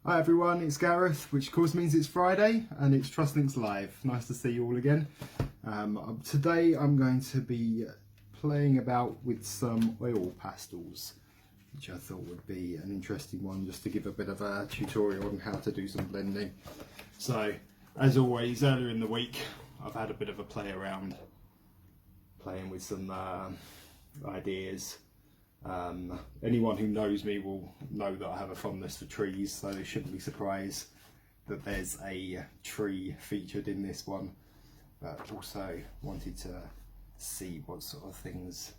Hi everyone, it's Gareth, which of course means it's Friday and it's Trust Links Live. Nice to see you all again. Today I'm going to be playing about with some oil pastels, which I thought would be an interesting one just to give a bit of a tutorial on how to do some blending. So, as always, earlier in the week I've had a bit of a play around, playing with some ideas. Anyone who knows me will know that I have a fondness for trees, so they shouldn't be surprised that there's a tree featured in this one, but also wanted to see what sort of things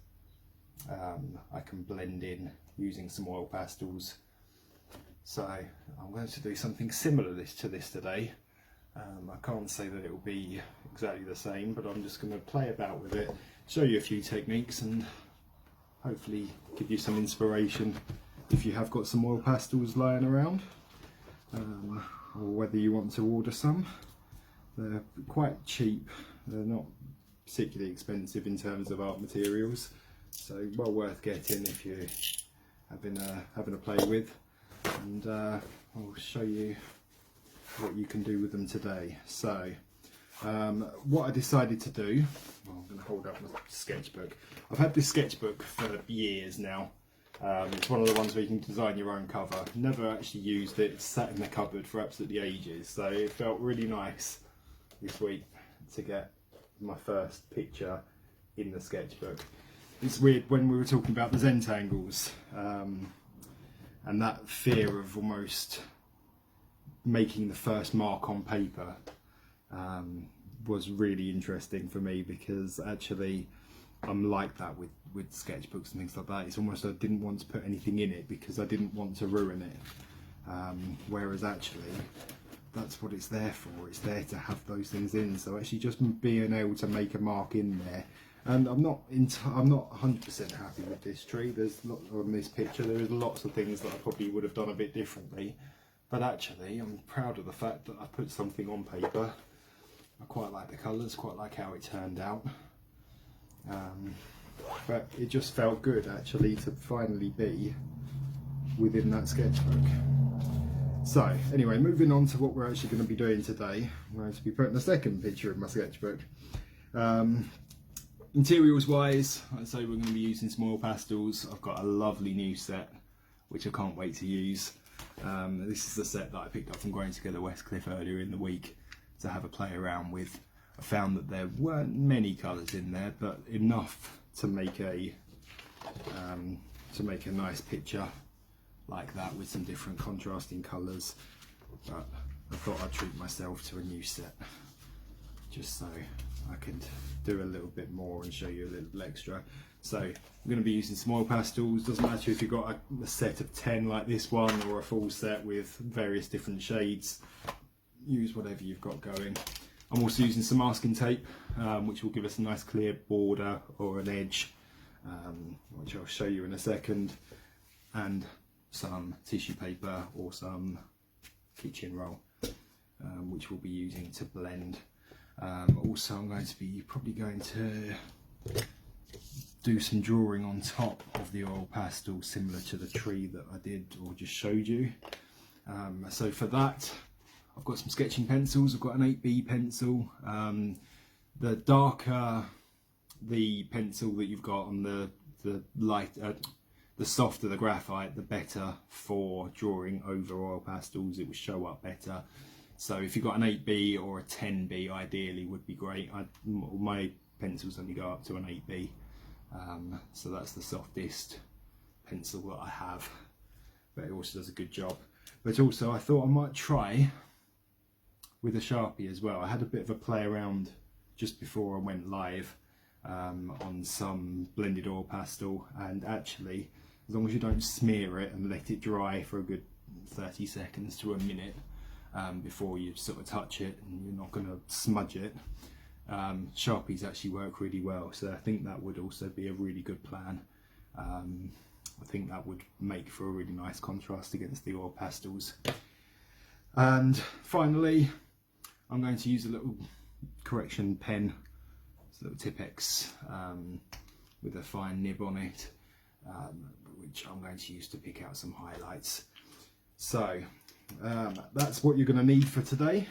I can blend in using some oil pastels. So I'm going to do something similar to this today. I can't say that it will be exactly the same, but I'm just going to play about with it, show you a few techniques and hopefully give you some inspiration if you have got some oil pastels lying around, or whether you want to order some. They're quite cheap, they're not particularly expensive in terms of art materials, so well worth getting if you're having a play with, and I'll show you what you can do with them today. So what I decided to do, well, I'm going to hold up my sketchbook. I've had this sketchbook for years now. It's one of the ones where you can design your own cover. Never actually used it. It's sat in the cupboard for absolutely ages. So it felt really nice this week to get my first picture in the sketchbook. It's weird when we were talking about the Zentangles and that fear of almost making the first mark on paper. Was really interesting for me, because actually I'm like that with sketchbooks and things like that. It's almost I didn't want to put anything in it because I didn't want to ruin it, whereas actually that's what it's there for. It's there to have those things in. So actually just being able to make a mark in there, and I'm not 100% happy with this tree. There's on this picture there is lots of things that I probably would have done a bit differently, but actually I'm proud of the fact that I put something on paper. I quite like the colours, quite like how it turned out, but it just felt good actually to finally be within that sketchbook. So anyway, moving on to what we're actually going to be doing today. I'm going to be putting a second picture in my sketchbook. Materials wise, I'd say we're going to be using some oil pastels. I've got a lovely new set which I can't wait to use. This is the set that I picked up from Growing Together Westcliff earlier in the week to have a play around with. I found that there weren't many colours in there, but enough to make a nice picture like that with some different contrasting colours. But I thought I'd treat myself to a new set, just so I could do a little bit more and show you a little extra. So I'm going to be using some oil pastels. Doesn't matter if you've got a set of 10 like this one or a full set with various different shades. Use whatever you've got going. I'm also using some masking tape, which will give us a nice clear border or an edge, which I'll show you in a second, and some tissue paper or some kitchen roll, which we'll be using to blend. Also I'm going to be probably going to do some drawing on top of the oil pastel similar to the tree that I did or just showed you. So for that I've got some sketching pencils. I've got an 8B pencil. The darker the pencil that you've got on the light, the softer the graphite, the better for drawing over oil pastels. It will show up better. So if you've got an 8B or a 10B, ideally would be great. My pencils only go up to an 8B, so that's the softest pencil that I have, but it also does a good job. But also I thought I might try with a Sharpie as well. I had a bit of a play around just before I went live on some blended oil pastel, and actually as long as you don't smear it and let it dry for a good 30 seconds to a minute before you sort of touch it, and you're not going to smudge it, Sharpies actually work really well. So I think that would also be a really good plan. I think that would make for a really nice contrast against the oil pastels. And finally I'm going to use a little correction pen, it's a little Tipex with a fine nib on it, which I'm going to use to pick out some highlights. So that's what you're going to need for today.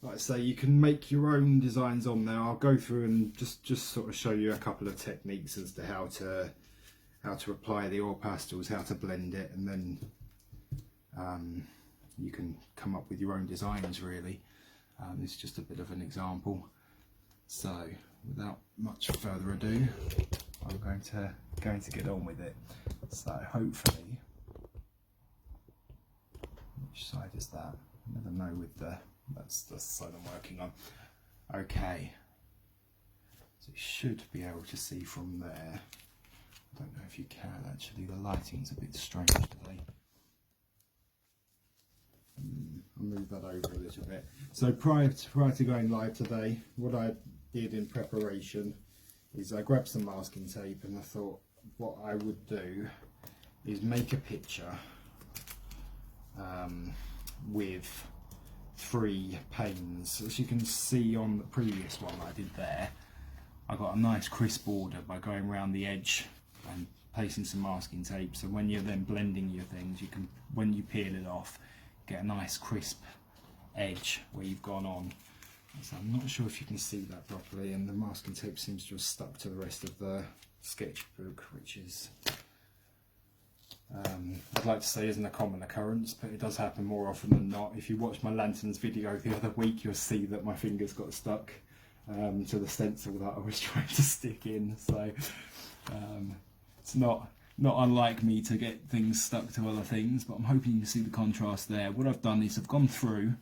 Like I say, you can make your own designs on there. I'll go through and just sort of show you a couple of techniques as to how to apply the oil pastels, how to blend it, and then you can come up with your own designs really. It's just a bit of an example. So without much further ado, I'm going to get on with it. So hopefully, which side is that? I never know with that's the side I'm working on. Okay, so you should be able to see from there. I don't know if you can actually, the lighting's a bit strange today. I'll move that over a little bit. So prior to going live today, what I did in preparation is I grabbed some masking tape, and I thought what I would do is make a picture with 3 panes. As you can see on the previous one that I did there, I got a nice crisp border by going around the edge and placing some masking tape, so when you're then blending your things, you can, when you peel it off, get a nice crisp edge where you've gone on. So I'm not sure if you can see that properly, and the masking tape seems to have stuck to the rest of the sketchbook, which is I'd like to say isn't a common occurrence, but it does happen more often than not. If you watch my lanterns video the other week, you'll see that my fingers got stuck to the stencil that I was trying to stick in. So it's not unlike me to get things stuck to other things, but I'm hoping you can see the contrast there. What I've done is I've gone through,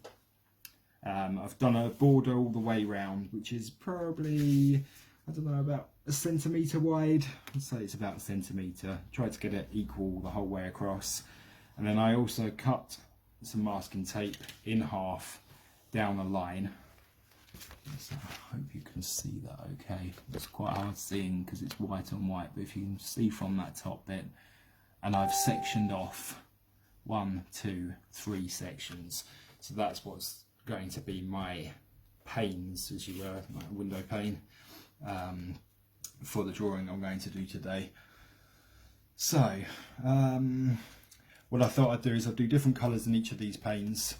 I've done a border all the way round, which is probably, I don't know, about a centimetre wide. I'd say it's about a centimetre. Tried to get it equal the whole way across. And then I also cut some masking tape in half down the line. So I hope you can see that okay. It's quite hard seeing because it's white on white, but if you can see from that top bit, and I've sectioned off 1, 2, 3 sections. So that's what's going to be my panes, as you were, my window pane, for the drawing I'm going to do today. So what I thought I'd do is I'll do different colours in each of these panes.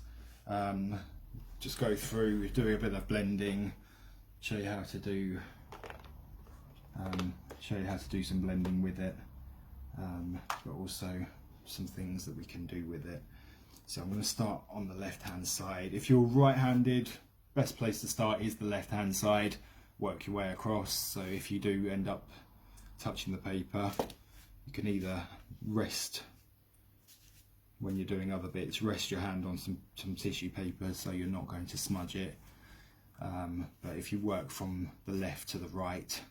Just go through, do a bit of blending, show you how to do some blending with it, but also some things that we can do with it. So I'm going to start on the left hand side. If you're right-handed, best place to start is the left hand side. Work your way across. So if you do end up touching the paper, you can either rest, when you're doing other bits, rest your hand on some tissue paper so you're not going to smudge it. But if you work from the left to the right,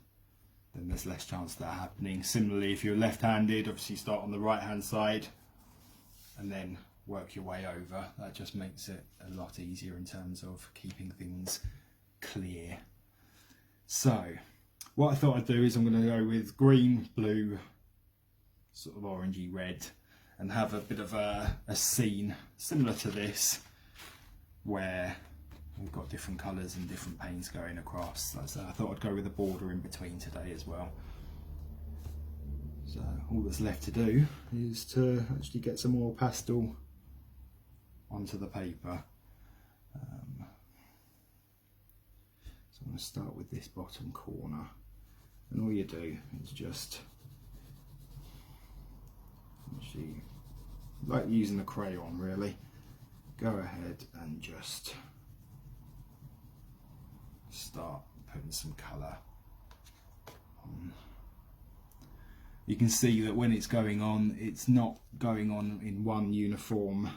then there's less chance of that happening. Similarly, if you're left-handed, obviously start on the right-hand side and then work your way over. That just makes it a lot easier in terms of keeping things clear. So what I thought I'd do is I'm going to go with green, blue, sort of orangey red, and have a bit of a scene similar to this where we've got different colours and different paints going across. So I thought I'd go with a border in between today as well. So all that's left to do is to actually get some more pastel onto the paper. So I'm going to start with this bottom corner, and all you do is just actually, like using a crayon really, go ahead and just start putting some colour on. You can see that when it's going on, it's not going on in one uniform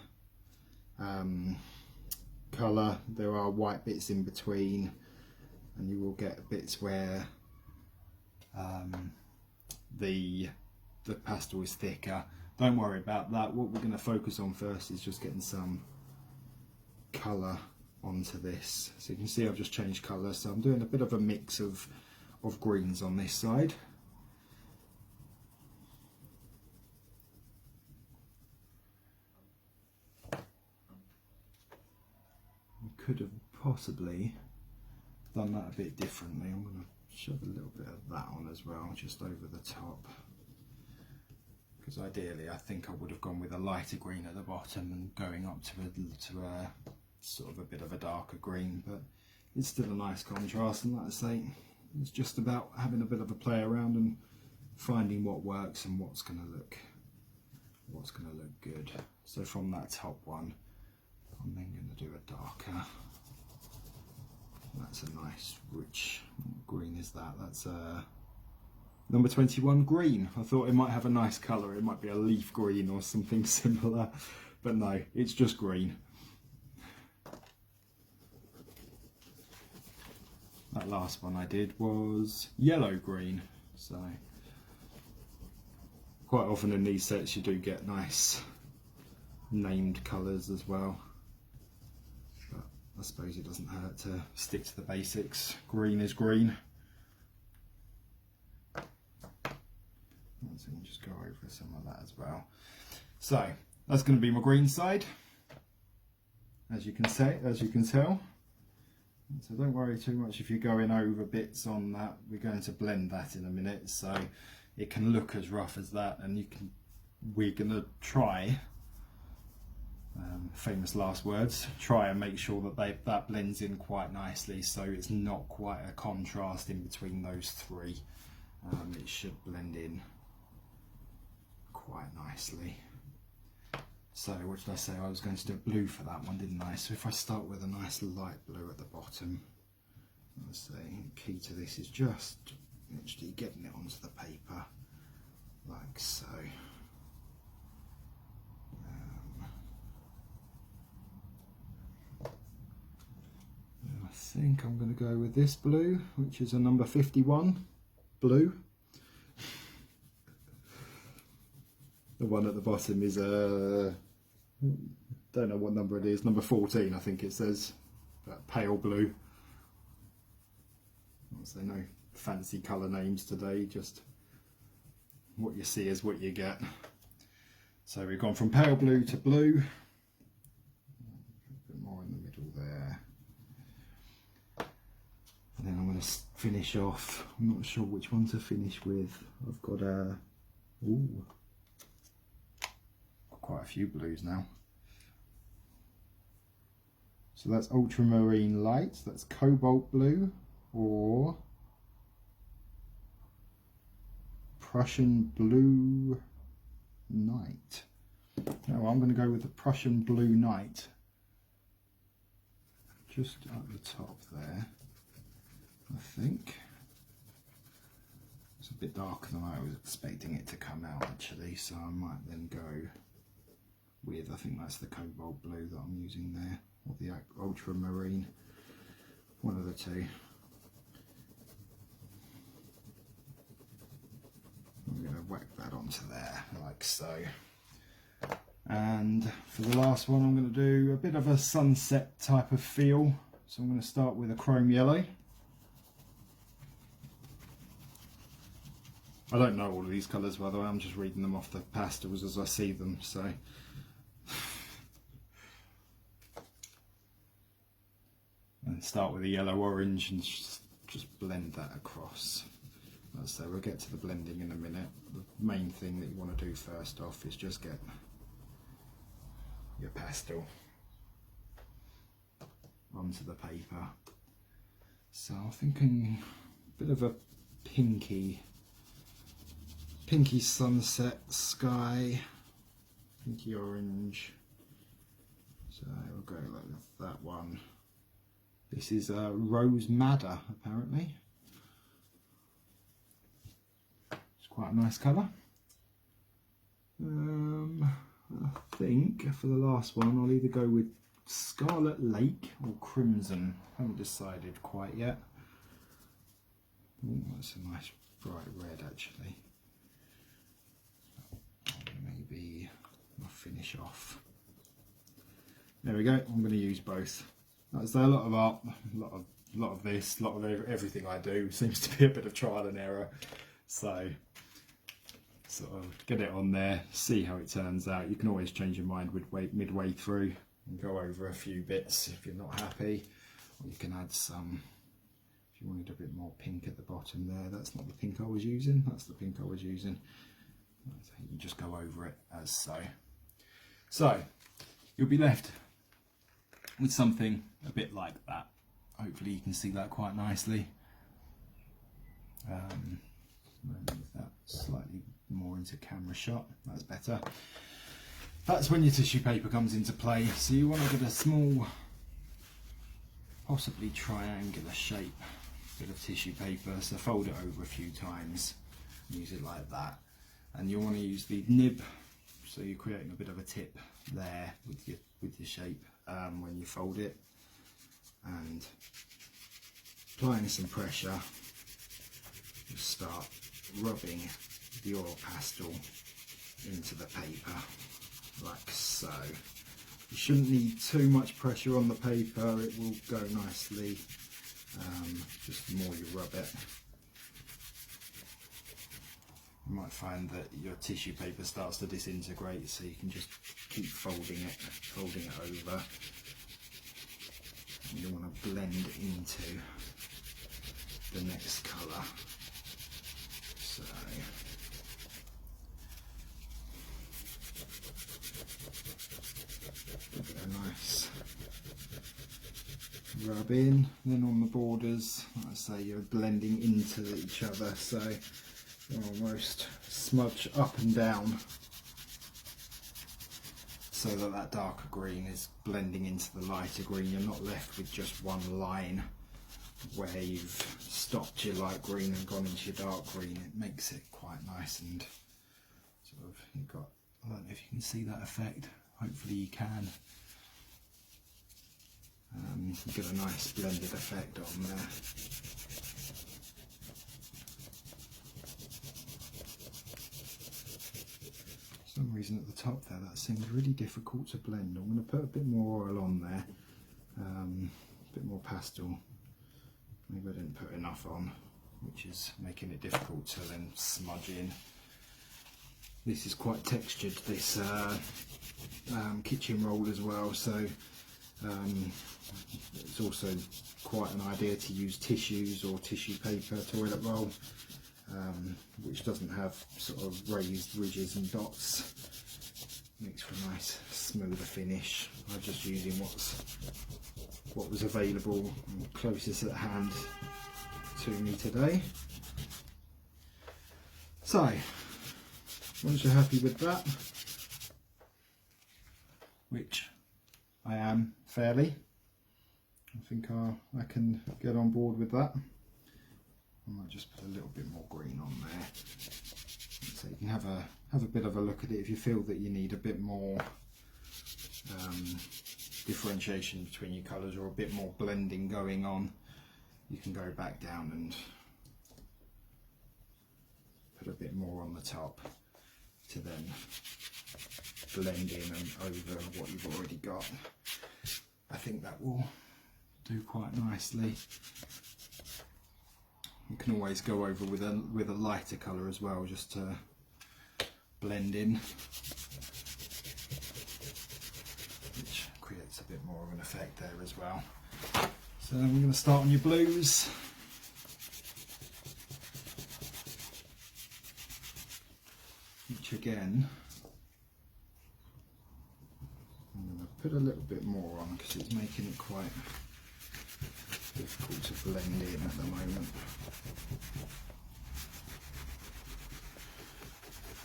colour. There are white bits in between, and you will get bits where the pastel is thicker. Don't worry about that. What we're going to focus on first is just getting some colour onto this. So you can see I've just changed colour, so I'm doing a bit of a mix of greens on this side. I could have possibly done that a bit differently. I'm going to shove a little bit of that on as well, just over the top, because ideally I think I would have gone with a lighter green at the bottom and going up to a sort of a bit of a darker green, but it's still a nice contrast, and like I say, it's just about having a bit of a play around and finding what works and what's going to look good. So from that top one, I'm then going to do a darker. That's a nice rich green. Is that? That's number 21 green. I thought it might have a nice colour. It might be a leaf green or something similar, but no, it's just green. That last one I did was yellow green. So quite often in these sets you do get nice named colours as well. But I suppose it doesn't hurt to stick to the basics. Green is green. So you can just go over some of that as well. So that's going to be my green side, as you can tell. So don't worry too much if you're going over bits on that. We're going to blend that in a minute, so it can look as rough as that, and we're going to try, famous last words, try and make sure that that blends in quite nicely, so it's not quite a contrast in between those three. It should blend in quite nicely. So what did I say? I was going to do blue for that one, didn't I? So if I start with a nice light blue at the bottom, let's say key to this is just literally getting it onto the paper like so. I think I'm going to go with this blue, which is a number 51 blue. The one at the bottom is a, don't know what number it is, number 14 I think it says, that pale blue. So no fancy colour names today, just what you see is what you get. So we've gone from pale blue to blue, a bit more in the middle there. And then I'm going to finish off, I'm not sure which one to finish with. I've got a, ooh, quite a few blues now. So that's ultramarine light, that's cobalt blue, or Prussian blue night. No, I'm going to go with the Prussian blue night, just at the top there. I think it's a bit darker than I was expecting it to come out actually, so I might then go with, I think that's the cobalt blue that I'm using there, or the ultramarine, one of the two. I'm going to whack that onto there like so. And for the last one I'm going to do a bit of a sunset type of feel, so I'm going to start with a chrome yellow. I don't know all of these colours by the way, I'm just reading them off the pastels as I see them, so and start with a yellow orange and just blend that across. So we'll get to the blending in a minute. The main thing that you want to do first off is just get your pastel onto the paper. So I'm thinking a bit of a pinky sunset sky, pinky orange. So we'll go like that one. This is Rose Madder apparently. It's quite a nice colour. I think for the last one I'll either go with Scarlet Lake or Crimson. I haven't decided quite yet. Ooh, that's a nice bright red actually. Maybe I'll finish off. There we go. I'm going to use both. That's a lot of art, a lot of this, a lot of everything I do seems to be a bit of trial and error. So sort of get it on there, see how it turns out. You can always change your mind midway through and go over a few bits if you're not happy, or you can add some. If you wanted a bit more pink at the bottom there, that's not the pink I was using, that's the pink I was using. You just go over it as so. So you'll be left with something a bit like that. Hopefully you can see that quite nicely. Move that slightly more into camera shot, that's better. That's when your tissue paper comes into play. So you want to get a small, possibly triangular shape bit of tissue paper, so fold it over a few times, use it like that, and you want to use the nib, so you're creating a bit of a tip there with your shape when you fold it, and applying some pressure, you start rubbing the oil pastel into the paper like so. You shouldn't need too much pressure on the paper, it will go nicely. Just the more you rub it, you might find that your tissue paper starts to disintegrate, so you can just keep folding it over. You want to blend into the next colour. So give it a nice rub in, then on the borders, like I say, you're blending into each other, so you almost smudge up and down so that that darker green is blending into the lighter green. You're not left with just one line where you've stopped your light green and gone into your dark green. It makes it quite nice, and sort of, you've got, I don't know if you can see that effect, hopefully you can. You get a nice blended effect on there. For some reason at the top there that seems really difficult to blend. I'm going to put a bit more oil on there, a bit more pastel. Maybe I didn't put enough on, which is making it difficult to then smudge in. This is quite textured, this kitchen roll as well, so it's also quite an idea to use tissues or tissue paper toilet roll, which doesn't have sort of raised ridges and dots. Makes for a nice smoother finish. I'm just using what was available and closest at hand to me today. So once you're happy with that, which I am fairly, I think I can get on board with that. I might just put a little bit more green on there, so you can have a bit of a look at it. If you feel that you need a bit more differentiation between your colours, or a bit more blending going on, you can go back down and put a bit more on the top to then blend in and over what you've already got. I think that will do quite nicely. You can always go over with a lighter colour as well, just to blend in, which creates a bit more of an effect there as well. So we're going to start on your blues. Which again, I'm going to put a little bit more on because it's making it quite difficult to blend in at the moment.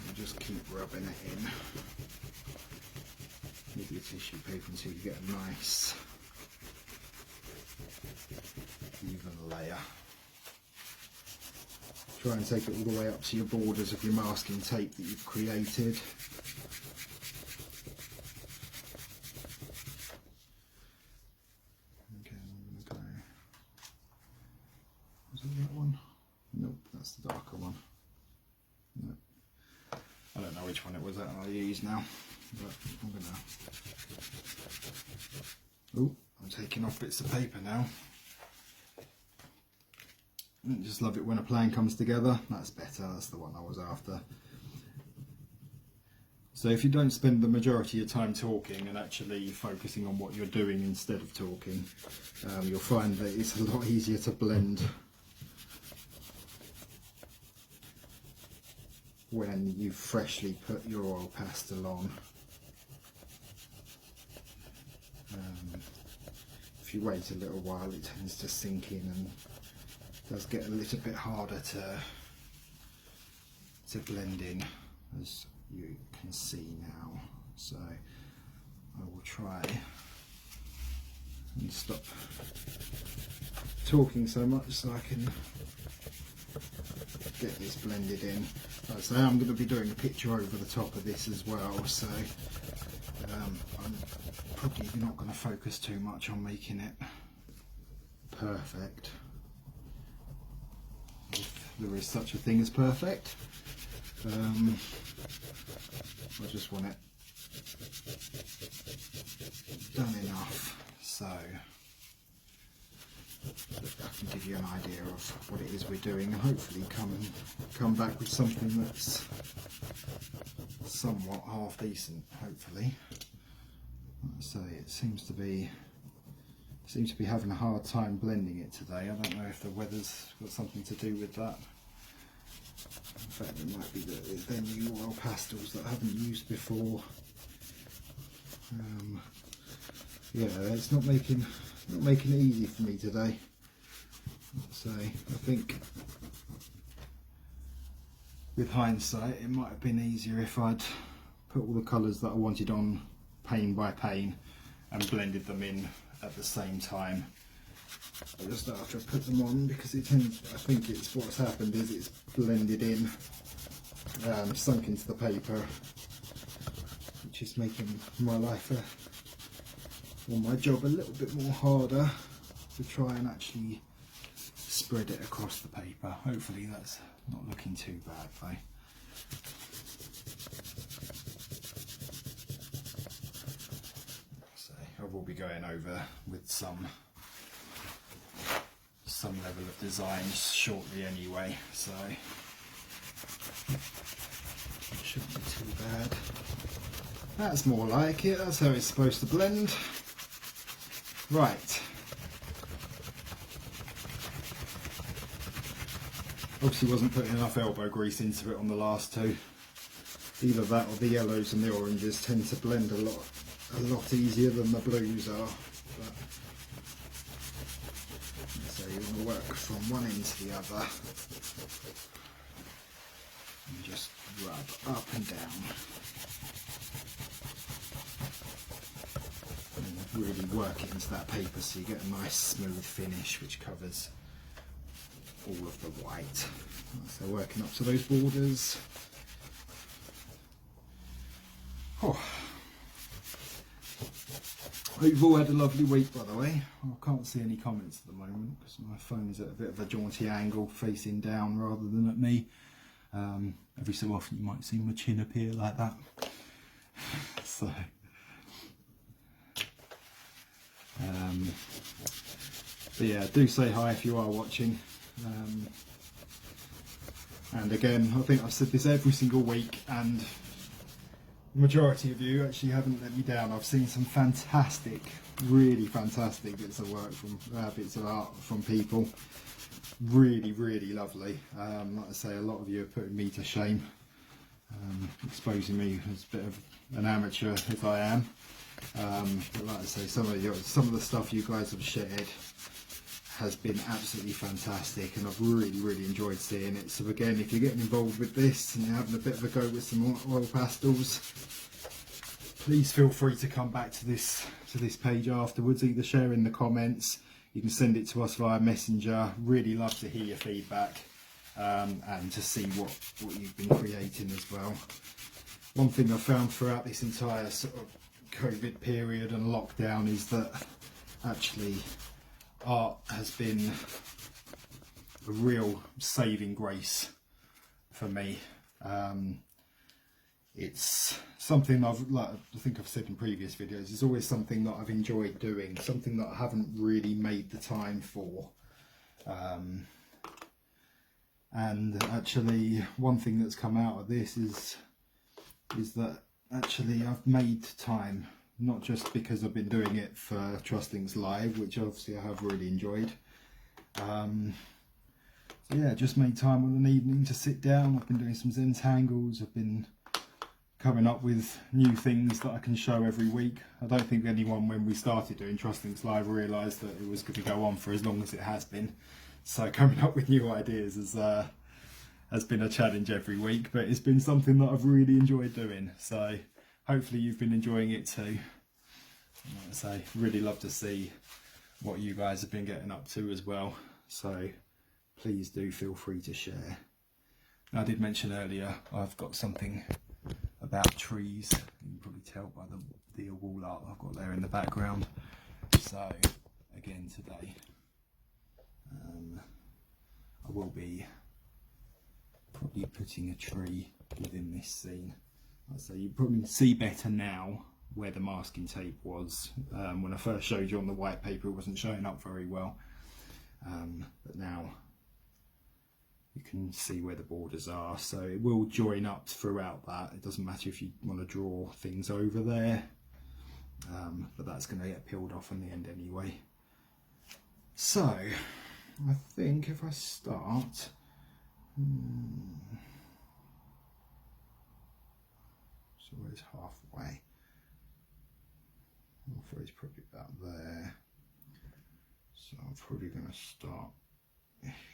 And just keep rubbing it in with your tissue paper until you get a nice even layer. Try and take it all the way up to your borders of your masking tape that you've created. Okay, I'm going to go. Was it that one? Nope, that's the darker one. No. I don't know which one it was that I used now, but I'm going to. Oh, I'm taking off bits of paper now. I just love it when a plan comes together. That's better, that's the one I was after. So if you don't spend the majority of your time talking and actually focusing on what you're doing instead of talking, you'll find that it's a lot easier to blend when you freshly put your oil pastel on. If you wait a little while, it tends to sink in and does get a little bit harder to blend in, as you can see now. So I will try and stop talking so much so I can get this blended in. Like I say, I'm going to be doing a picture over the top of this as well, so I'm probably not going to focus too much on making it perfect, if there is such a thing as perfect. I just want it done enough so that I can give you an idea of what it is we're doing, and hopefully come back with something that's somewhat half decent, hopefully. Like I say, it seems to be having a hard time blending it today. I don't know if the weather's got something to do with that. In fact, it might be that they're new oil pastels that I haven't used before. Yeah, it's not making it easy for me today. So I think with hindsight, it might have been easier if I'd put all the colours that I wanted on pane by pane and blended them in at the same time just after I put them on, because I think it's what's happened is it's blended in, sunk into the paper, which is making my life or my job a little bit more harder to try and actually spread it across the paper. Hopefully that's not looking too bad though. So I will be going over with some level of design shortly anyway, so it shouldn't be too bad. That's more like it, that's how it's supposed to blend. Right. Obviously wasn't putting enough elbow grease into it on the last two. Either that or the yellows and the oranges tend to blend a lot easier than the blues are. But, so you want to work from one end to the other and just rub up and down and really work it into that paper so you get a nice smooth finish which covers all of the white. So working up to those borders. Oh. Hope you've all had a lovely week, by the way. I can't see any comments at the moment because my phone's at a bit of a jaunty angle, facing down rather than at me. Every so often you might see my chin appear like that. So, but yeah, do say hi if you are watching. And again, I think I've said this every single week, and the majority of you actually haven't let me down. I've seen some fantastic, really fantastic bits of work from bits of art from people. Really, really lovely. Like I say, a lot of you are putting me to shame, exposing me as a bit of an amateur if I am. But like I say, some of the stuff you guys have shared has been absolutely fantastic, and I've really, really enjoyed seeing it. So again, if you're getting involved with this and you're having a bit of a go with some oil pastels, please feel free to come back to this page afterwards, either share in the comments, you can send it to us via Messenger. Really love to hear your feedback, and to see what you've been creating as well. One thing I've found throughout this entire sort of COVID period and lockdown is that actually art has been a real saving grace for me. It's something I think I've said in previous videos, it's always something that I've enjoyed doing, something that I haven't really made the time for. And actually one thing that's come out of this is that actually I've made time, not just because I've been doing it for Trustings Live, which obviously I have really enjoyed, So yeah, just made time on an evening to sit down. I've been doing some Zentangles. I've been coming up with new things that I can show every week. I don't think anyone, when we started doing Trust Links Live, realised that it was going to go on for as long as it has been. So coming up with new ideas has been a challenge every week, but it's been something that I've really enjoyed doing. So hopefully you've been enjoying it too. Like I say, really love to see what you guys have been getting up to as well. So please do feel free to share. Now, I did mention earlier I've got something about trees. You can probably tell by the wall art I've got there in the background. So again today I will be probably putting a tree within this scene. So you probably see better now where the masking tape was. When I first showed you on the white paper, it wasn't showing up very well, but now you can see where the borders are, so it will join up throughout that. It doesn't matter if you want to draw things over there, but that's going to get peeled off in the end anyway. So I think if I start, so where's halfway? Halfway is probably about there, so I'm probably going to start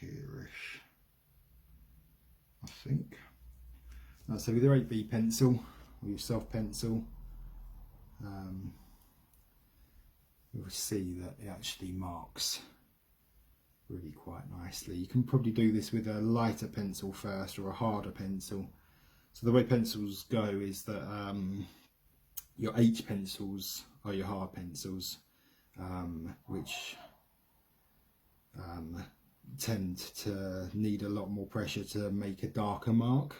here-ish, I think. So with your 8B pencil or your soft pencil, you'll see that it actually marks really quite nicely. You can probably do this with a lighter pencil first or a harder pencil. So the way pencils go is that your H pencils are your hard pencils, which tend to need a lot more pressure to make a darker mark.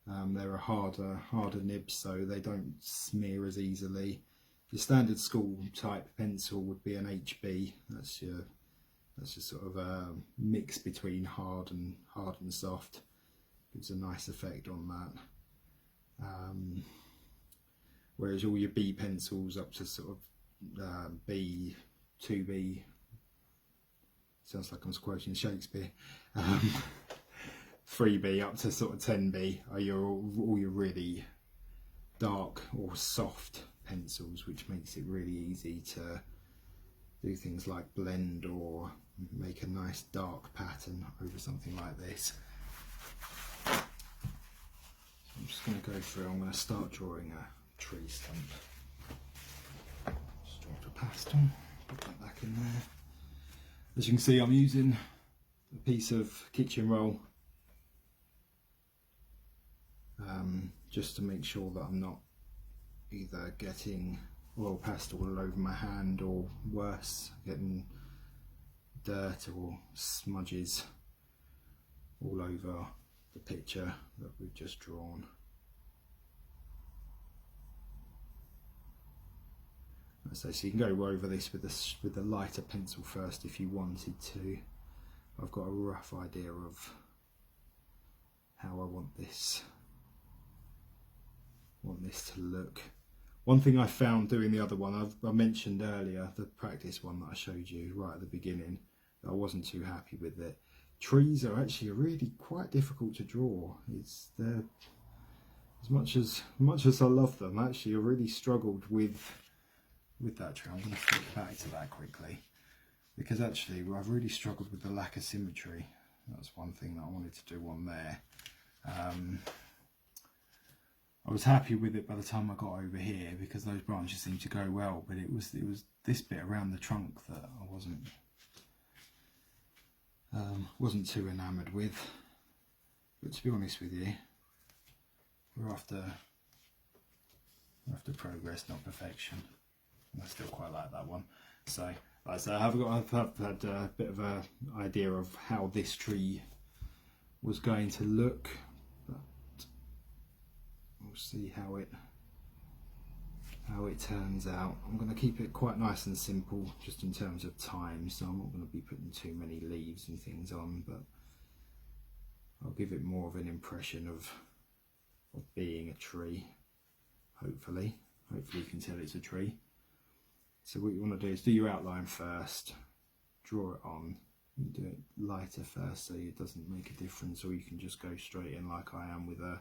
They're a harder nibs, so they don't smear as easily. Your standard school type pencil would be an HB. That's your sort of a mix between hard and soft. Gives a nice effect on that. Whereas all your B pencils up to sort of B, 2B, sounds like I'm quoting Shakespeare, 3B up to sort of 10B are all your really dark or soft pencils, which makes it really easy to do things like blend or make a nice dark pattern over something like this. So I'm just going to go through, I'm going to start drawing a tree stump. Just draw a pastel, put that back in there. As you can see, I'm using a piece of kitchen roll just to make sure that I'm not either getting oil pastel all over my hand, or worse, getting dirt or smudges all over the picture that we've just drawn. So you can go over this with a lighter pencil first if you wanted to. I've got a rough idea of how I want this to look. One thing I found doing the other one, I mentioned earlier, the practice one that I showed you right at the beginning, I wasn't too happy with it. Trees are actually really quite difficult to draw. They're, as much as I love them, actually I really struggled with that tree. I'm going to flip back to that quickly, because actually I've really struggled with the lack of symmetry. That's one thing that I wanted to do on there. I was happy with it by the time I got over here, because those branches seemed to go well, but it was this bit around the trunk that I wasn't too enamoured with. But to be honest with you, we're after progress, not perfection. I still quite like that one. So, like I say, I've had a bit of an idea of how this tree was going to look, but we'll see how it turns out. I'm going to keep it quite nice and simple, just in terms of time. So I'm not going to be putting too many leaves and things on, but I'll give it more of an impression of being a tree. Hopefully you can tell it's a tree. So what you want to do is do your outline first, draw it on, You do it lighter first so it doesn't make a difference, or you can just go straight in like I am with a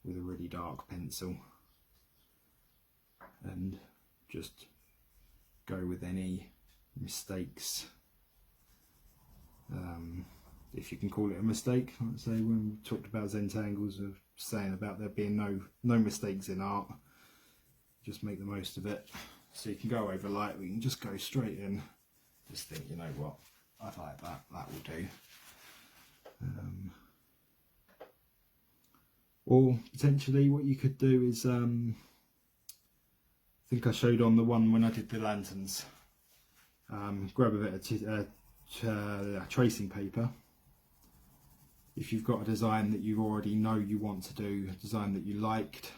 really dark pencil and just go with any mistakes, if you can call it a mistake. Let's say when we talked about Zentangles, of saying about there being no mistakes in art, just make the most of it. So you can go over lightly and just go straight in, just think, you know what, I like that, that will do. Or potentially what you could do is, I think I showed on the one when I did the lanterns, grab a bit of tracing paper. If you've got a design that you already know you want to do, a design that you liked,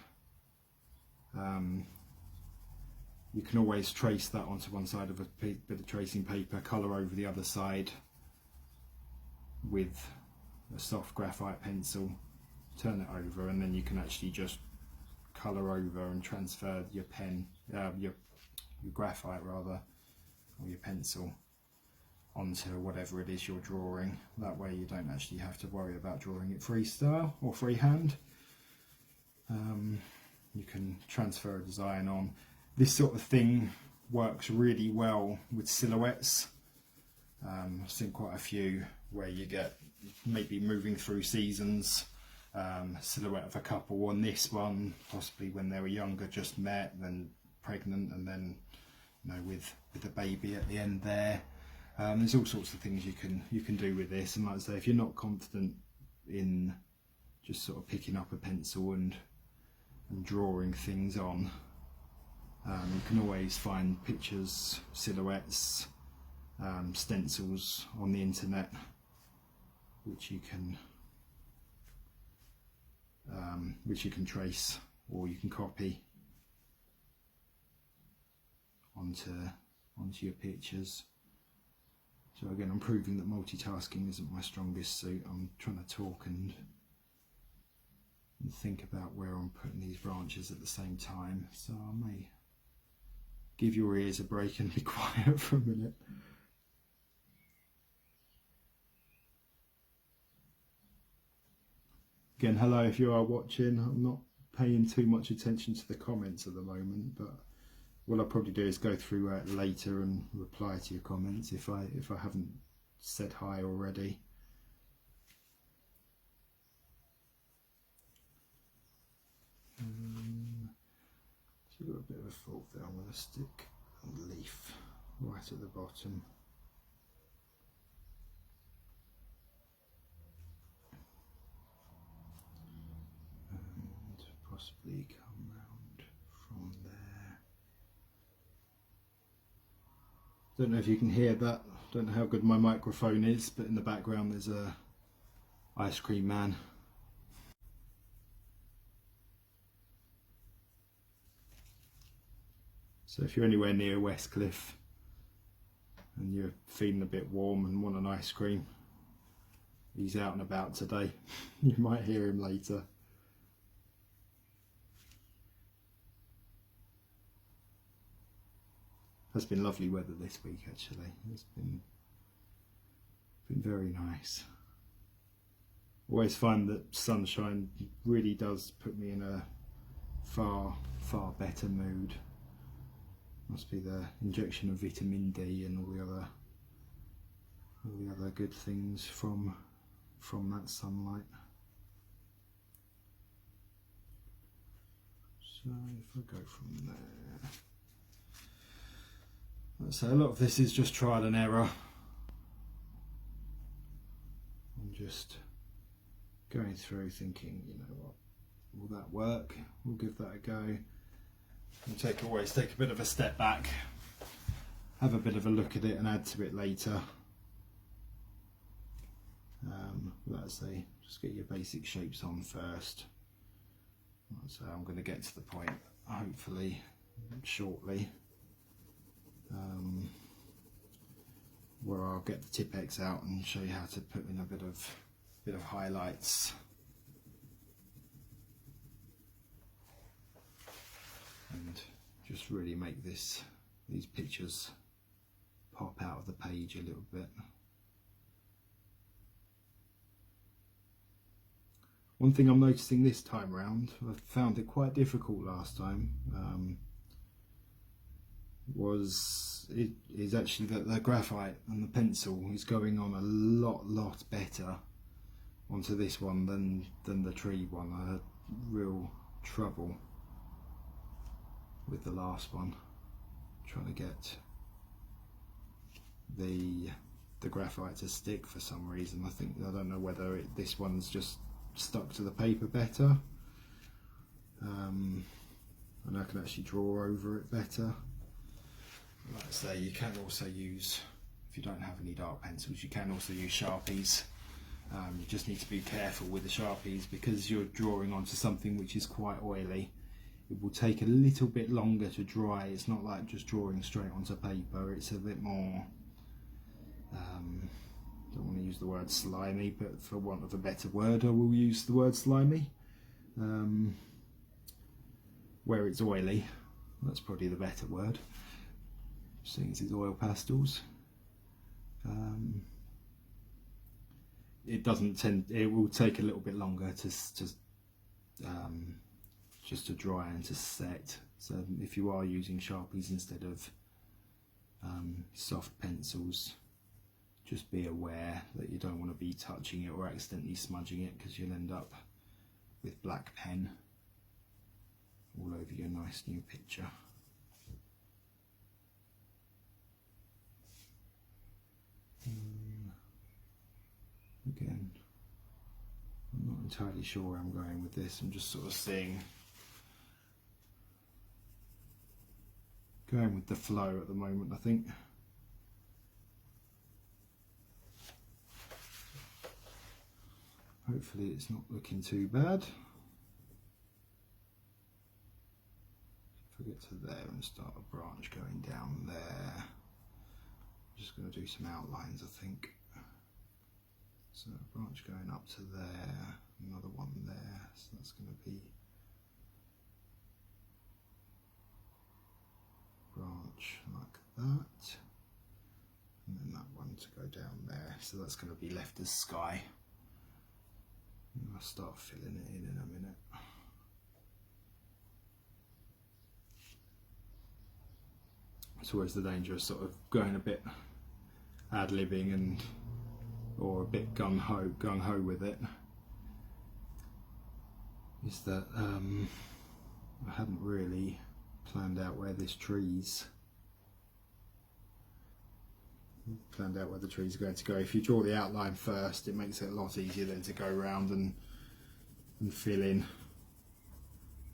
you can always trace that onto one side of a bit of tracing paper, colour over the other side with a soft graphite pencil, turn it over, and then you can actually just colour over and transfer your pen, your graphite rather, or your pencil onto whatever it is you're drawing. That way you don't actually have to worry about drawing it freestyle or freehand. You can transfer a design on. This sort of thing works really well with silhouettes. I've seen quite a few where you get maybe moving through seasons, silhouette of a couple on this one, possibly when they were younger, just met, then pregnant, and then, you know, with a baby at the end there. There's all sorts of things you can do with this, and like I say, if you're not confident in just sort of picking up a pencil and drawing things on, you can always find pictures, silhouettes, stencils on the internet, which you can trace or you can copy onto your pictures. So again, I'm proving that multitasking isn't my strongest suit. I'm trying to talk and think about where I'm putting these branches at the same time. So I may give your ears a break and be quiet for a minute. Again, hello if you are watching. I'm not paying too much attention to the comments at the moment, but what I'll probably do is go through later and reply to your comments if I haven't said hi already. So I've got a bit of a fault there. I'm going to stick a leaf right at the bottom. And possibly come round from there. Don't know if you can hear that. Don't know how good my microphone is, but in the background there's a ice cream man. So if you're anywhere near Westcliff and you're feeling a bit warm and want an ice cream, he's out and about today. You might hear him later. It's been lovely weather this week actually. It's been very nice. Always find that sunshine really does put me in a far better mood. Must be the injection of vitamin D and all the other good things from that sunlight. So if I go from there, so a lot of this is just trial and error. I'm just going through thinking, you know what, will that work? We'll give that a go. And always take a bit of a step back, have a bit of a look at it and add to it later. Let's say, just get your basic shapes on first. So I'm going to get to the point, hopefully, shortly, where I'll get the Tipp-Ex out and show you how to put in a bit of highlights. And just really make these pictures pop out of the page a little bit. One thing I'm noticing this time round, I found it quite difficult last time, is actually that the graphite and the pencil is going on a lot better onto this one than the tree one. I had real trouble with the last one trying to get the graphite to stick for some reason. I don't know whether this one's just stuck to the paper better, and I can actually draw over it better. Like I say, you can also use, if you don't have any dark pencils, you can also use Sharpies. You just need to be careful with the Sharpies because you're drawing onto something which is quite oily. It will take a little bit longer to dry. It's not like just drawing straight onto paper. It's a bit more, don't want to use the word slimy, but for want of a better word I will use the word slimy. Where it's oily, that's probably the better word, seeing as it's oil pastels. It will take a little bit longer just to dry and to set. So if you are using Sharpies instead of soft pencils, just be aware that you don't want to be touching it or accidentally smudging it, because you'll end up with black pen all over your nice new picture. Again, I'm not entirely sure where I'm going with this. I'm just sort of going with the flow at the moment, I think. Hopefully it's not looking too bad. If I get to there and start a branch going down there, I'm just going to do some outlines, I think. So a branch going up to there, another one there, so that's going to be branch like that, and then that one to go down there, so that's going to be left as sky. And I'll start filling it in a minute. It's always the danger of sort of going a bit ad-libbing or a bit gung-ho with it, is that I hadn't really planned out where the trees are going to go. If you draw the outline first, it makes it a lot easier then to go around and fill in.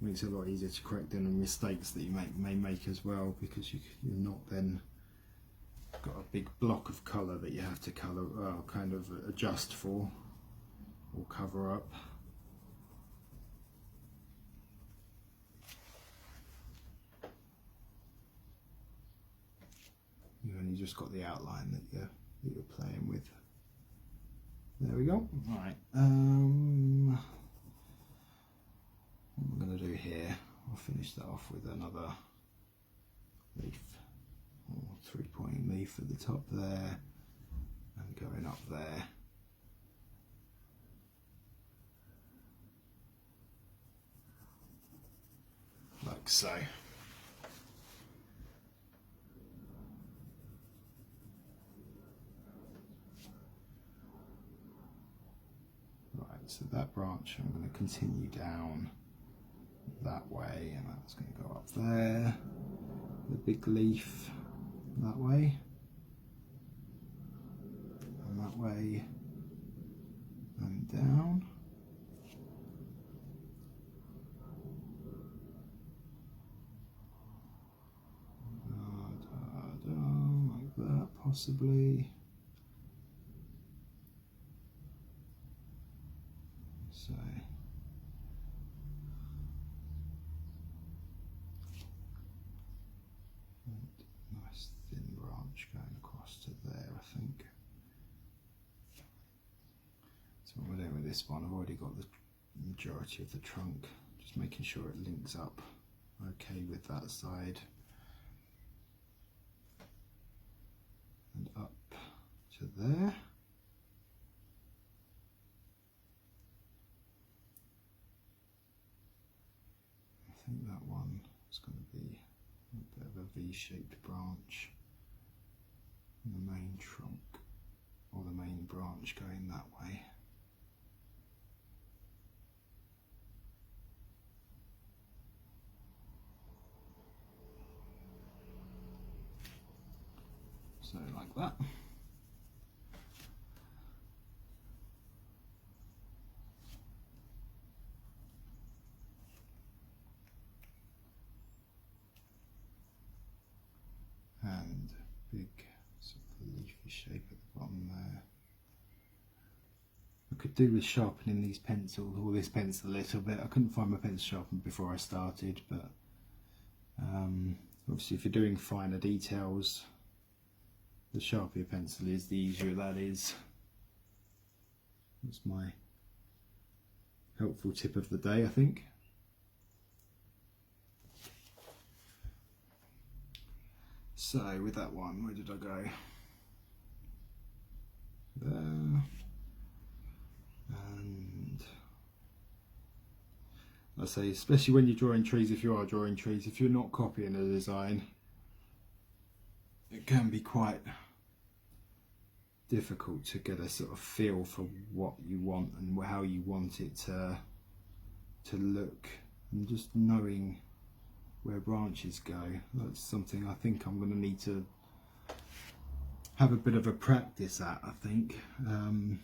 It makes it a lot easier to correct any mistakes that you may make as well, because you're not then got a big block of colour that you have to kind of adjust for or cover up. You've only just got the outline that you're playing with. There we go. Alright, what am I going to do here? I'll finish that off with another leaf, or 3-pointing leaf at the top there, and going up there. Like so. So that branch I'm going to continue down that way, and that's going to go up there, the big leaf that way, and that way, and down. Like that, possibly. So nice thin branch going across to there, I think. So what we're doing with this one, I've already got the majority of the trunk, just making sure it links up okay with that side, and up to there. it's going to be a bit of a V-shaped branch in the main trunk, or the main branch going that way. So like that. And big sort of leafy shape at the bottom there. I could do with sharpening these pencils, or this pencil a little bit. I couldn't find my pencil sharpened before I started, but obviously if you're doing finer details, the sharper your pencil is, the easier that is. That's my helpful tip of the day, I think. So with that one, where did I go? There. And I say, especially when you're drawing trees, if you are drawing trees, if you're not copying a design, it can be quite difficult to get a sort of feel for what you want and how you want it to look, and just knowing where branches go, that's something I think I'm going to need to have a bit of a practice at, I think, and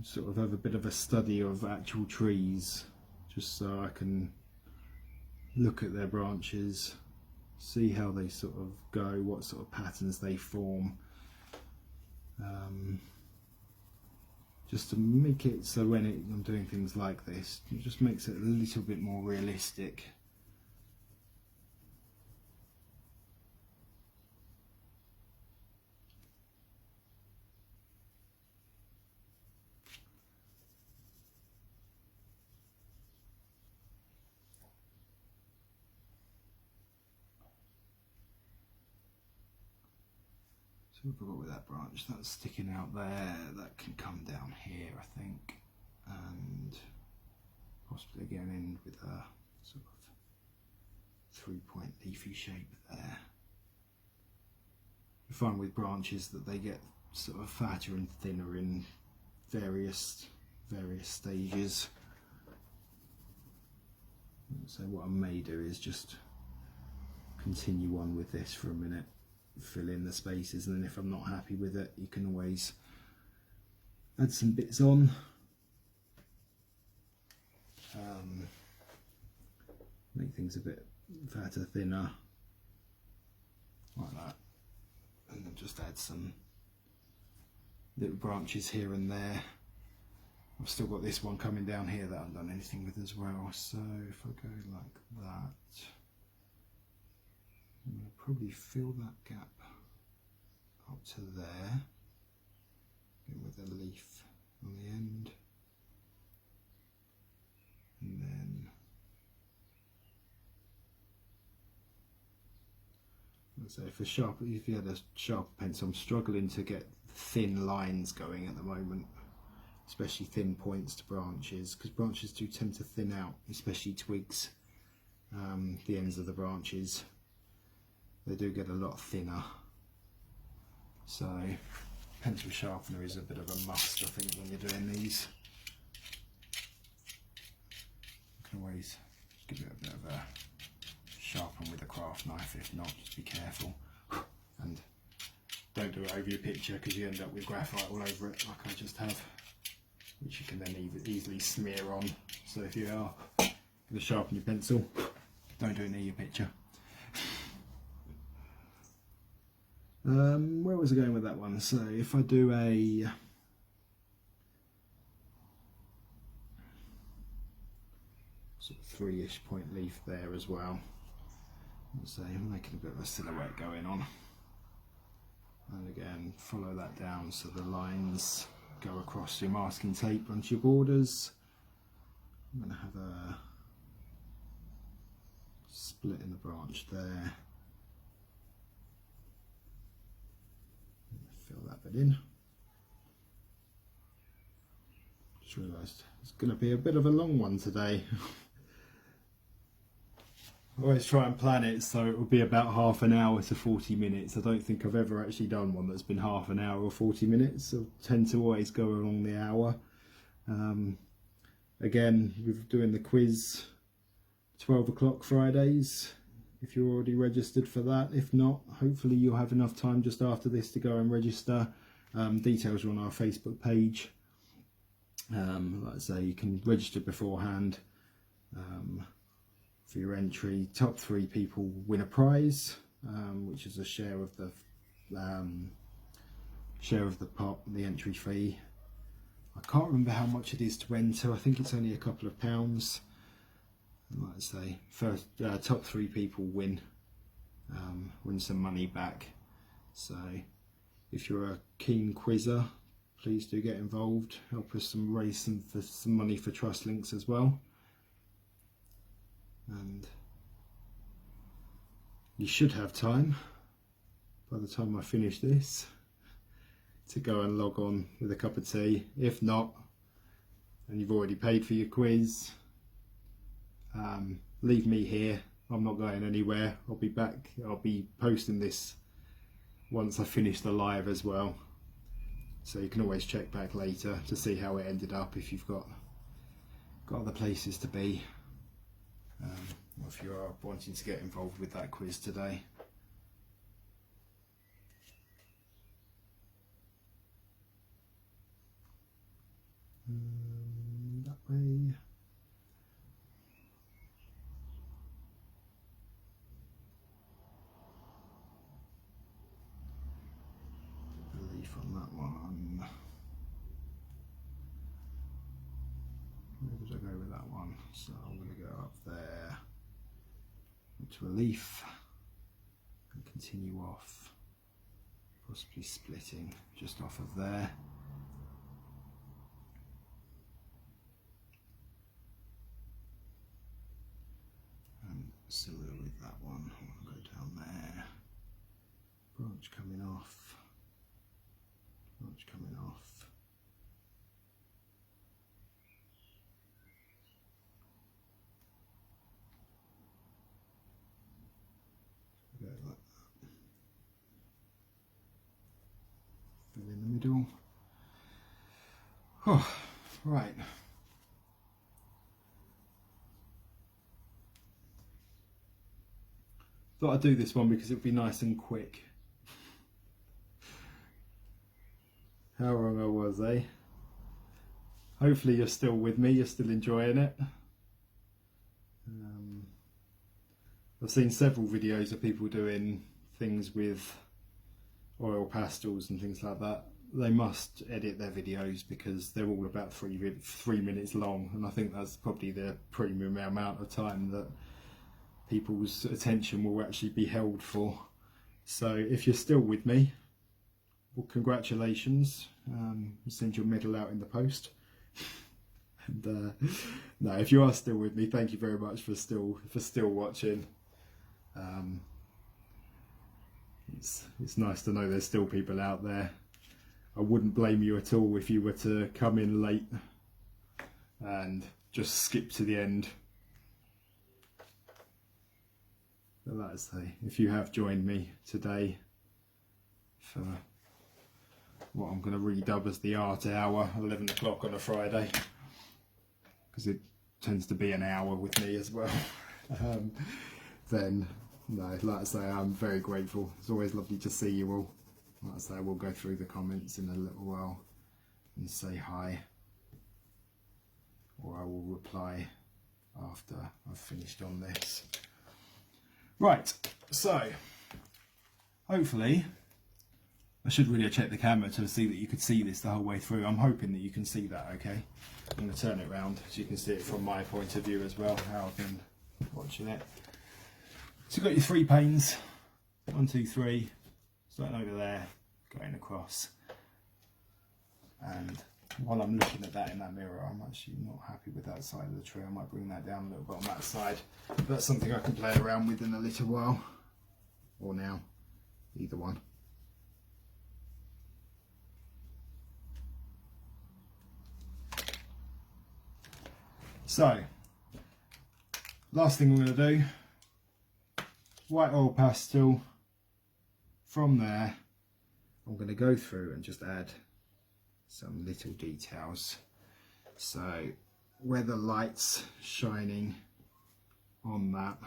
sort of have a bit of a study of actual trees, just so I can look at their branches, see how they sort of go, what sort of patterns they form, just to make it so when I'm doing things like this, it just makes it a little bit more realistic. So we've got with that branch that's sticking out there, that can come down here, I think, and possibly again end with a sort of 3-point leafy shape there. You find with branches that they get sort of fatter and thinner in various stages. So what I may do is just continue on with this for a minute, fill in the spaces, and then if I'm not happy with it, you can always add some bits on, make things a bit fatter, thinner, like that, and then just add some little branches here and there. I've still got this one coming down here that I haven't done anything with as well, so if I go like that, I'm going to probably fill that gap up to there, again with a leaf on the end, and then so if you had a sharp pencil, I'm struggling to get thin lines going at the moment, especially thin points to branches, because branches do tend to thin out, especially twigs, the ends of the branches, they do get a lot thinner. So pencil sharpener is a bit of a must, I think, when you're doing these. You can always give it a bit of a sharpen with a craft knife, if not, just be careful. And don't do it over your picture, because you end up with graphite all over it, like I just have, which you can then easily smear on. So if you are going to sharpen your pencil, don't do it near your picture. Where was I going with that one? So if I do a sort of 3-ish point leaf there as well, so I'm making a bit of a silhouette going on, and again follow that down so the lines go across your masking tape onto your borders. I'm going to have a split in the branch there. Fill that bit in. Just realised it's going to be a bit of a long one today. I always try and plan it so it will be about half an hour to 40 minutes. I don't think I've ever actually done one that's been half an hour or 40 minutes. I tend to always go along the hour. Again, we're doing the quiz 12 o'clock Fridays, if you're already registered for that. If not, hopefully you'll have enough time just after this to go and register. Details are on our Facebook page. Like I say, you can register beforehand for your entry. Top 3 people win a prize, which is a share of the pot, the entry fee. I can't remember how much it is to enter. I think it's only a couple of pounds. Like I say, first top 3 people win some money back. So if you're a keen quizzer, please do get involved. Help us raise some money for Trust Links as well. And you should have time by the time I finish this to go and log on with a cup of tea. If not, and you've already paid for your quiz, leave me here. I'm not going anywhere. I'll be back. I'll be posting this once I finish the live as well, so you can always check back later to see how it ended up if you've got other places to be, or if you are wanting to get involved with that quiz today. That way. Relief on that one. Where did I go with that one? So I'm going to go up there to relief and continue off, possibly splitting just off of there. Similar with that one, I'll go down there, branch coming off, branch coming off, go like that, fill in the middle. Oh, right. Thought I'd do this one because it'd be nice and quick. How wrong I was, eh? Hopefully you're still with me, you're still enjoying it. I've seen several videos of people doing things with oil pastels and things like that. They must edit their videos because they're all about 3 minutes long, and I think that's probably the premium amount of time that people's attention will actually be held for. So if you're still with me, well, congratulations. I'll send your medal out in the post. And no, if you are still with me, thank you very much for still watching. It's nice to know there's still people out there. I wouldn't blame you at all if you were to come in late and just skip to the end. But like I say, if you have joined me today for what I'm going to redub as the art hour, 11 o'clock on a Friday, because it tends to be an hour with me as well, then no, like I say, I'm very grateful. It's always lovely to see you all. Like I say, I will go through the comments in a little while and say hi, or I will reply after I've finished on this. Right, so hopefully, I should really have checked the camera to see that you could see this the whole way through. I'm hoping that you can see that okay. I'm going to turn it around so you can see it from my point of view as well, how I've been watching it. So you've got your 3 panes, 1, 2, 3, starting over there, going across. And while I'm looking at that in that mirror, I'm actually not happy with that side of the tree. I might bring that down a little bit on that side. But that's something I can play around with in a little while, or now, either one. So, last thing we're going to do white oil pastel. From there, I'm going to go through and just add some little details. So where the light's shining on that,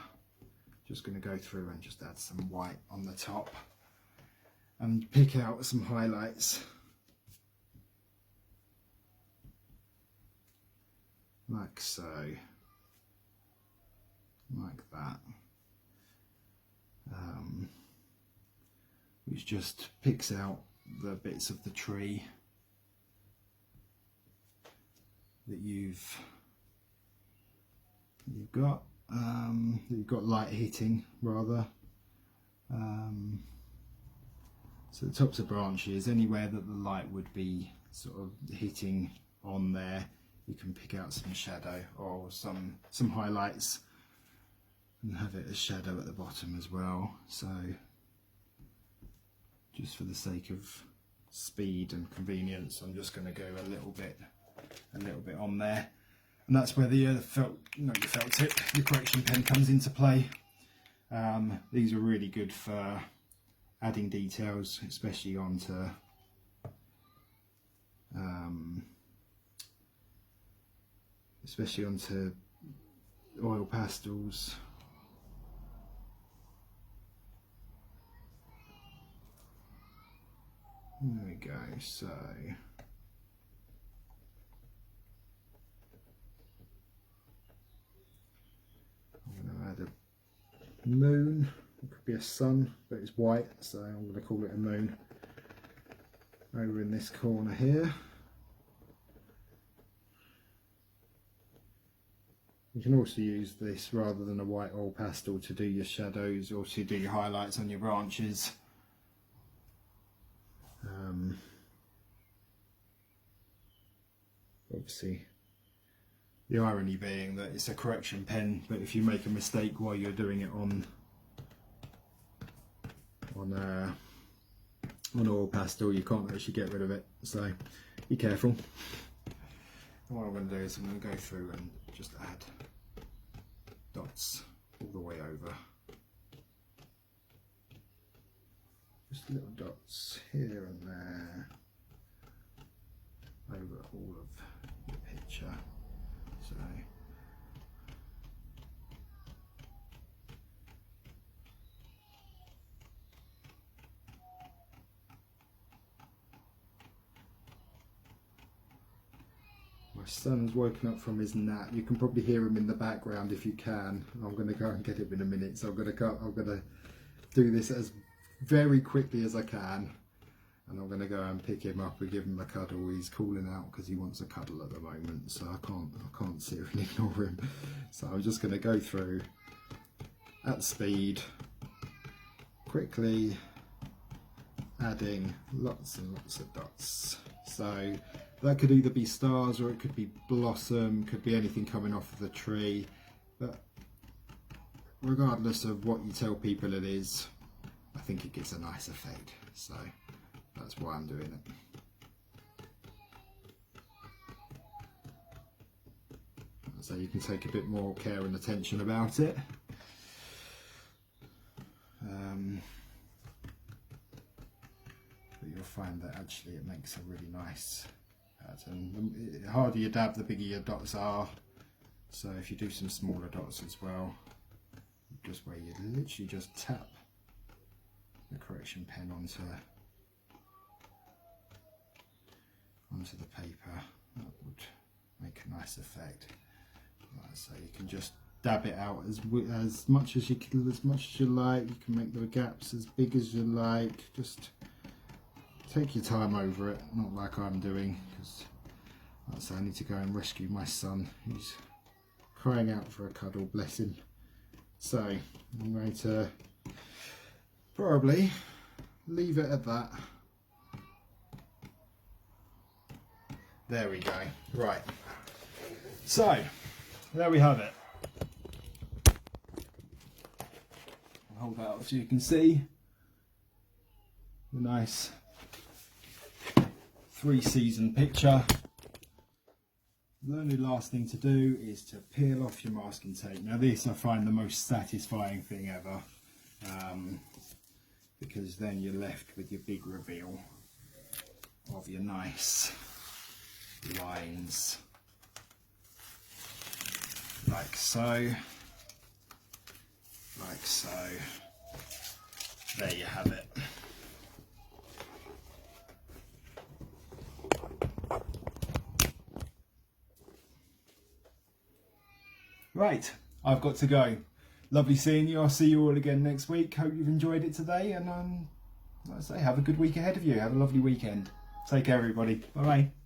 just going to go through and just add some white on the top and pick out some highlights like so, like that, which just picks out the bits of the tree that you've got light hitting rather. So the tops of branches, anywhere that the light would be sort of hitting on there, you can pick out some shadow or some highlights and have it as shadow at the bottom as well. So just for the sake of speed and convenience, I'm just going to go a little bit on there, and that's where the felt tip, the correction pen, comes into play. These are really good for adding details, especially onto oil pastels. There we go. So I'm going to add a moon. It could be a sun, but it's white, so I'm going to call it a moon over in this corner here. You can also use this rather than a white oil pastel to do your shadows or to do your highlights on your branches. Obviously, the irony being that it's a correction pen, but if you make a mistake while you're doing it on oil pastel, you can't actually get rid of it, so be careful. And what I'm going to do is I'm going to go through and just add dots all the way over, just little dots here and there over all of the picture. So my son's woken up from his nap. You can probably hear him in the background if you can. I'm going to go and get him in a minute, so I'm going to do this as very quickly as I can, and I'm going to go and pick him up and give him a cuddle. He's calling out because he wants a cuddle at the moment, so I can't sit and ignore him. So I'm just going to go through at speed, quickly adding lots and lots of dots. So that could either be stars or it could be blossom, could be anything coming off of the tree, but regardless of what you tell people it is, I think it gives a nice effect, so that's why I'm doing it. So you can take a bit more care and attention about it. But you'll find that actually it makes a really nice pattern. The harder you dab, the bigger your dots are. So if you do some smaller dots as well, just where you literally just tap the correction pen onto the paper, that would make a nice effect. Like, so you can just dab it out as much as you like. You can make the gaps as big as you like. Just take your time over it, not like I'm doing, because like I say, I need to go and rescue my son. He's crying out for a cuddle, bless him. So I'm going to probably leave it at that. There we go. Right. So there we have it. I'll hold that up so you can see the nice 3-season picture. The only last thing to do is to peel off your masking tape. Now this I find the most satisfying thing ever. because then you're left with your big reveal of your nice lines, like so, like so. There you have it. Right, I've got to go. Lovely seeing you. I'll see you all again next week. Hope you've enjoyed it today, and like I say, have a good week ahead of you. Have a lovely weekend. Take care, everybody. Bye bye.